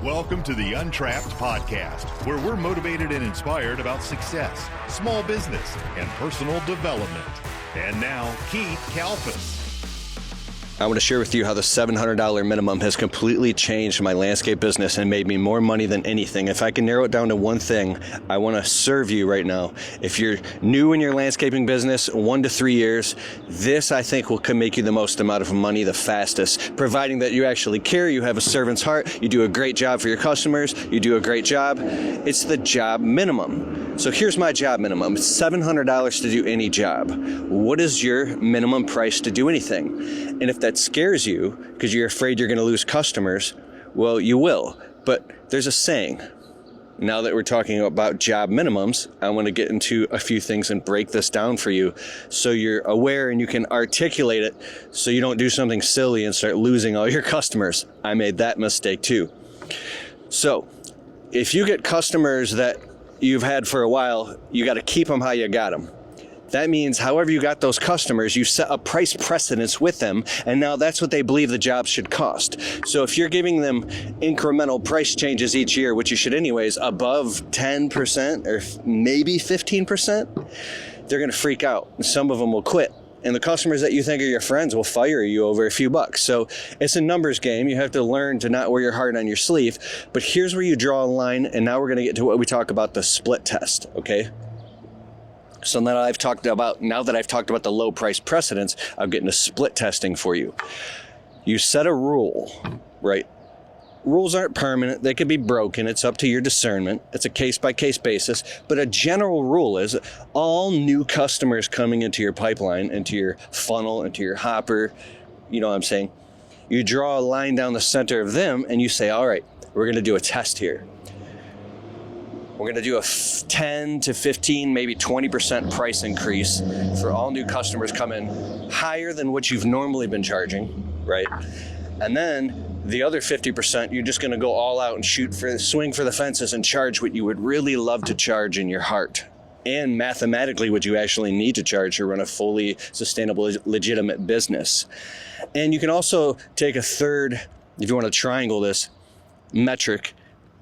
Welcome to the Untrapped podcast, where we're motivated and inspired about success, small business, and personal development. And now, Keith Kalfas. I want to share with you how the $700 minimum has completely changed my landscape business and made me more money than anything. If I can narrow it down to one thing, I want to serve you right now. If you're new in your landscaping business, 1 to 3 years, this I think can make you the most amount of money the fastest, providing that you actually care, you have a servant's heart, you do a great job for your customers, you do a great job. It's the job minimum. So here's my job minimum. It's $700 to do any job. What is your minimum price to do anything? And if that scares you because you're afraid you're going to lose customers, well, you will. But there's a saying. Now that we're talking about job minimums, I want to get into a few things and break this down for you so you're aware and you can articulate it so you don't do something silly and start losing all your customers. I made that mistake too. So if you get customers that you've had for a while, you got to keep them how you got them. That means however you got those customers, you set a price precedence with them, and now that's what they believe the job should cost. So if you're giving them incremental price changes each year, which you should anyways, above 10% or maybe 15%, they're going to freak out. Some of them will quit. And the customers that you think are your friends will fire you over a few bucks. So it's a numbers game. You have to learn to not wear your heart on your sleeve. But here's where you draw a line, and now we're going to get to what we talk about, the split test, okay? So now that I've talked about the low price precedents, I'm getting to split testing for you. You set a rule, right? Rules aren't permanent. They could be broken. It's up to your discernment. It's a case-by-case basis. But a general rule is all new customers coming into your pipeline, into your funnel, into your hopper, you know what I'm saying? You draw a line down the center of them and you say, all right, we're going to do a test here. We're going to do a 10 to 15, maybe 20% price increase for all new customers come in, higher than what you've normally been charging, right? And then the other 50%, you're just going to go all out and swing for the fences and charge what you would really love to charge in your heart. And mathematically, what you actually need to charge to run a fully sustainable, legitimate business. And you can also take a third, if you want to triangle this, metric.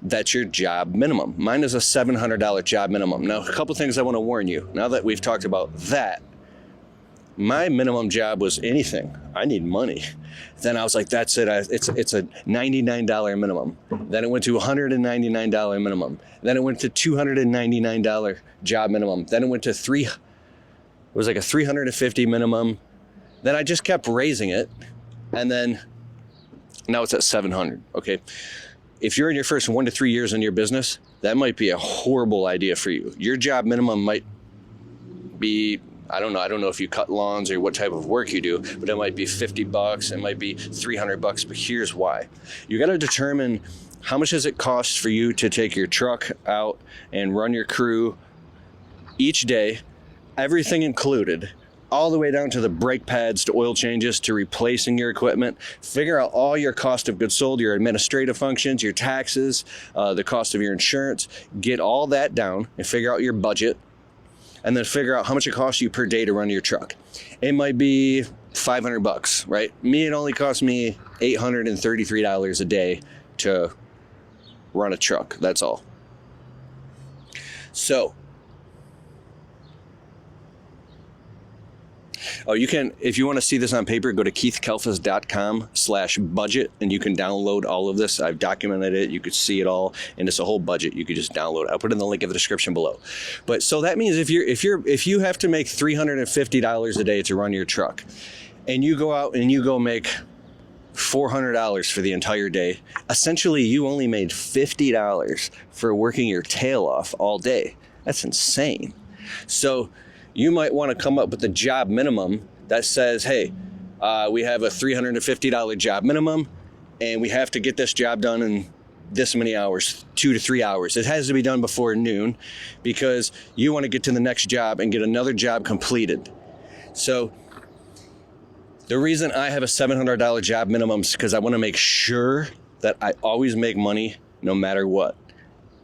That's your job minimum. Mine is a $700 job minimum. Now, a couple things I want to warn you. Now that we've talked about that, my minimum job was anything. I need money. Then I was like, that's it. It's a $99 minimum. Then it went to $199 minimum. Then it went to $299 job minimum. Then it went to it was like a $350 minimum. Then I just kept raising it. And then now it's at $700. Okay. If you're in your first 1 to 3 years in your business, that might be a horrible idea for you. Your job minimum might be, I don't know if you cut lawns or what type of work you do, but it might be $50, it might be $300, but here's why. You got to determine how much does it cost for you to take your truck out and run your crew each day, everything included, all the way down to the brake pads, to oil changes, to replacing your equipment. Figure out all your cost of goods sold, your administrative functions, your taxes, the cost of your insurance. Get all that down and figure out your budget, and then figure out how much it costs you per day to run your truck. It might be $500, right? It only cost me $833 a day to run a truck. That's all. So, you can, if you want to see this on paper, go to keithkalfas.com/budget and you can download all of this. I've documented it. You could see it all, and it's a whole budget. You could just download it. I'll put in the link in the description below. But so that means if you have to make $350 a day to run your truck, and you go out and you go make $400 for the entire day, essentially you only made $50 for working your tail off all day. That's insane. So you might want to come up with a job minimum that says, hey, we have a $350 job minimum, and we have to get this job done in this many hours, 2 to 3 hours. It has to be done before noon because you want to get to the next job and get another job completed. So the reason I have a $700 job minimum is because I want to make sure that I always make money no matter what.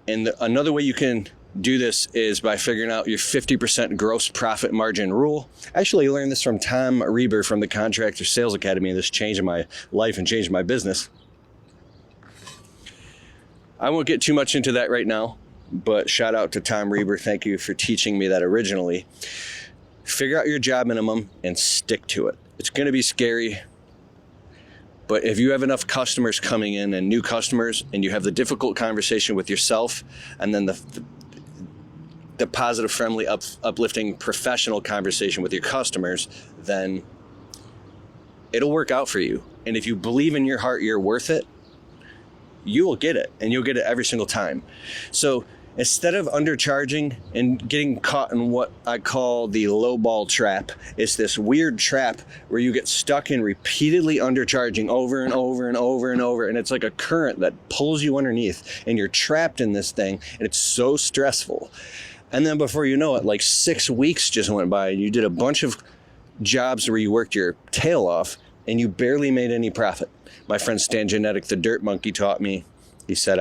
And another way you can do this is by figuring out your 50% gross profit margin rule. I actually learned this from Tom Reber from the Contractor Sales Academy, and this changed my life and changed my business. I won't get too much into that right now, but shout out to Tom Reber. Thank you for teaching me that originally. Figure out your job minimum and stick to it. It's going to be scary, but if you have enough customers coming in and new customers, and you have the difficult conversation with yourself, and then the positive, friendly, uplifting, professional conversation with your customers, then it'll work out for you. And if you believe in your heart you're worth it, you will get it, and you'll get it every single time. So instead of undercharging and getting caught in what I call the lowball trap, it's this weird trap where you get stuck in repeatedly undercharging over and over and over and over, and it's like a current that pulls you underneath, and you're trapped in this thing, and it's so stressful. And then before you know it, like 6 weeks just went by, and you did a bunch of jobs where you worked your tail off, and you barely made any profit. My friend Stan Genetic, the Dirt Monkey, taught me, he said,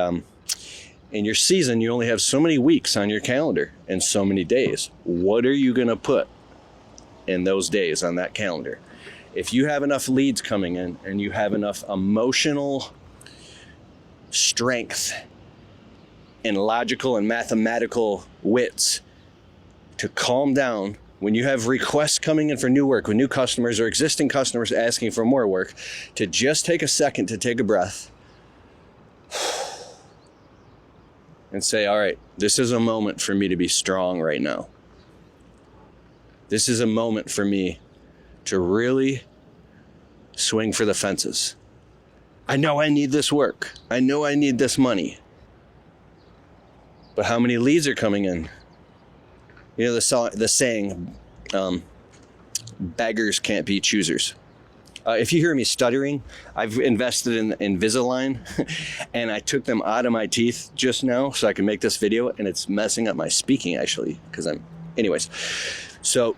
in your season, you only have so many weeks on your calendar and so many days. What are you going to put in those days on that calendar? If you have enough leads coming in and you have enough emotional strength and logical and mathematical wits to calm down when you have requests coming in for new work, with new customers or existing customers asking for more work, to just take a second to take a breath and say, all right, this is a moment for me to be strong right now. This is a moment for me to really swing for the fences. I know I need this work. I know I need this money. But how many leads are coming in? You know the saying, beggars can't be choosers. If you hear me stuttering, I've invested in Invisalign, and I took them out of my teeth just now so I can make this video, and it's messing up my speaking actually, anyways. So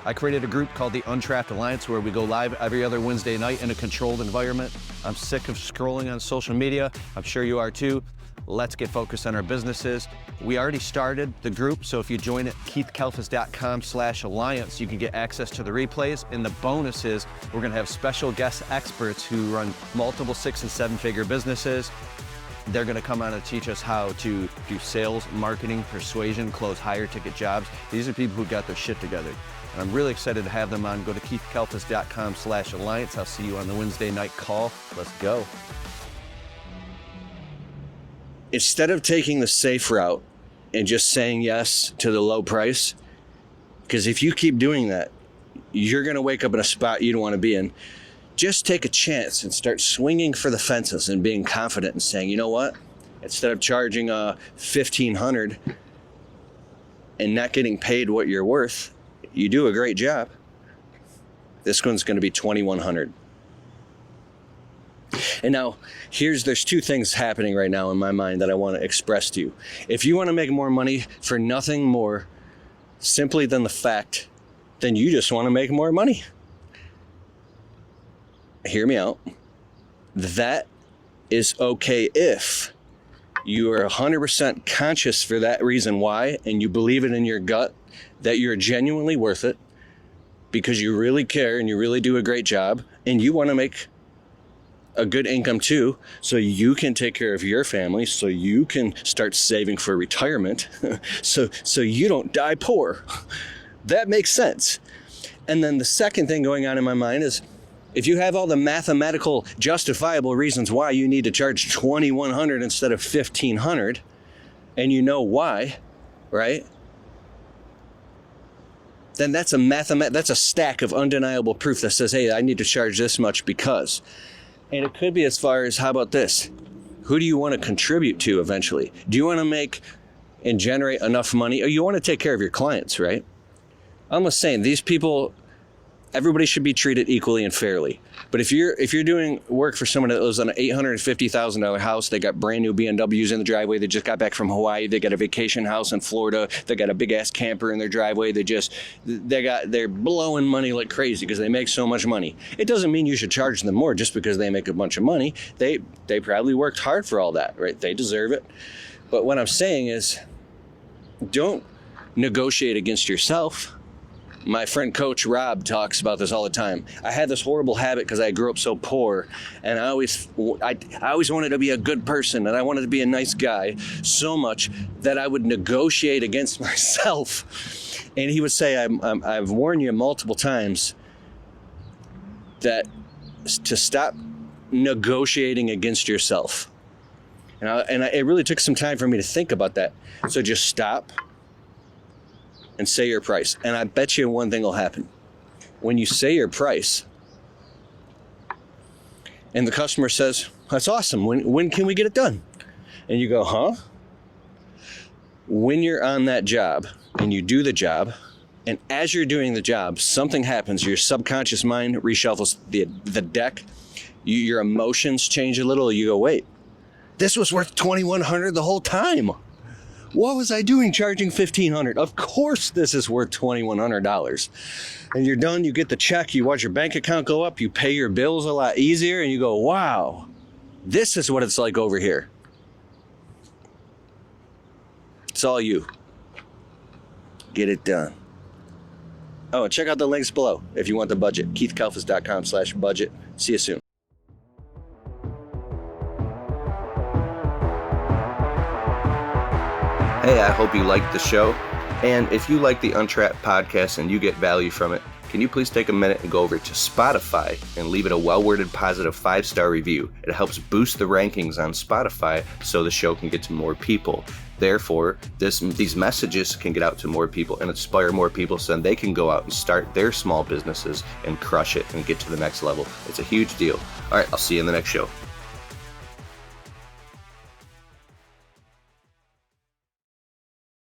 I created a group called the Untrapped Alliance where we go live every other Wednesday night in a controlled environment. I'm sick of scrolling on social media. I'm sure you are too. Let's get focused on our businesses. We already started the group, so if you join at keithkalfas.com/alliance, you can get access to the replays. And the bonus is we're gonna have special guest experts who run multiple 6- and 7-figure businesses. They're gonna come on and teach us how to do sales, marketing, persuasion, close higher ticket jobs. These are people who got their shit together. And I'm really excited to have them on. Go to keithkalfas.com/alliance. I'll see you on the Wednesday night call. Let's go. Instead of taking the safe route and just saying yes to the low price, because if you keep doing that, you're going to wake up in a spot you don't want to be in. Just take a chance and start swinging for the fences and being confident and saying, you know what? Instead of charging $1,500 and not getting paid what you're worth, you do a great job. This one's going to be $2,100. And now, there's two things happening right now in my mind that I want to express to you. If you want to make more money for nothing more simply than the fact, then you just want to make more money. Hear me out. That is okay if you are 100% conscious for that reason why, and you believe it in your gut that you're genuinely worth it because you really care and you really do a great job and you want to make a good income too, so you can take care of your family, so you can start saving for retirement, so you don't die poor. That makes sense. And then the second thing going on in my mind is, if you have all the mathematical justifiable reasons why you need to charge $2,100 instead of $1,500, and you know why, right? Then that's a stack of undeniable proof that says, hey, I need to charge this much because. And it could be as far as, how about this? Who do you want to contribute to eventually? Do you want to make and generate enough money? Or you want to take care of your clients, right? I'm just saying, these people, everybody should be treated equally and fairly. But if you're doing work for someone that lives on an $850,000 house, they got brand new BMWs in the driveway, they just got back from Hawaii, they got a vacation house in Florida, they got a big ass camper in their driveway, they're blowing money like crazy because they make so much money. It doesn't mean you should charge them more just because they make a bunch of money. They probably worked hard for all that, right? They deserve it. But what I'm saying is, don't negotiate against yourself. My friend Coach Rob talks about this all the time. I had this horrible habit because I grew up so poor, and I always wanted to be a good person, and I wanted to be a nice guy so much that I would negotiate against myself. And he would say, I've warned you multiple times that to stop negotiating against yourself. And it really took some time for me to think about that. So just stop and say your price. And I bet you one thing will happen. When you say your price and the customer says, that's awesome, when can we get it done? And you go, huh? When you're on that job and you do the job, and as you're doing the job, something happens. Your subconscious mind reshuffles the deck. Your emotions change a little. You go, wait, this was worth $2,100 the whole time. What was I doing charging $1,500? Of course this is worth $2,100. And you're done, you get the check, you watch your bank account go up, you pay your bills a lot easier, and you go, wow, this is what it's like over here. It's all you. Get it done. Oh, and check out the links below if you want the budget. KeithKalfas.com/budget. See you soon. Hey, I hope you liked the show. And if you like the Untrapped podcast and you get value from it, can you please take a minute and go over to Spotify and leave it a well-worded positive 5-star review? It helps boost the rankings on Spotify so the show can get to more people. Therefore, these messages can get out to more people and inspire more people so then they can go out and start their small businesses and crush it and get to the next level. It's a huge deal. All right, I'll see you in the next show.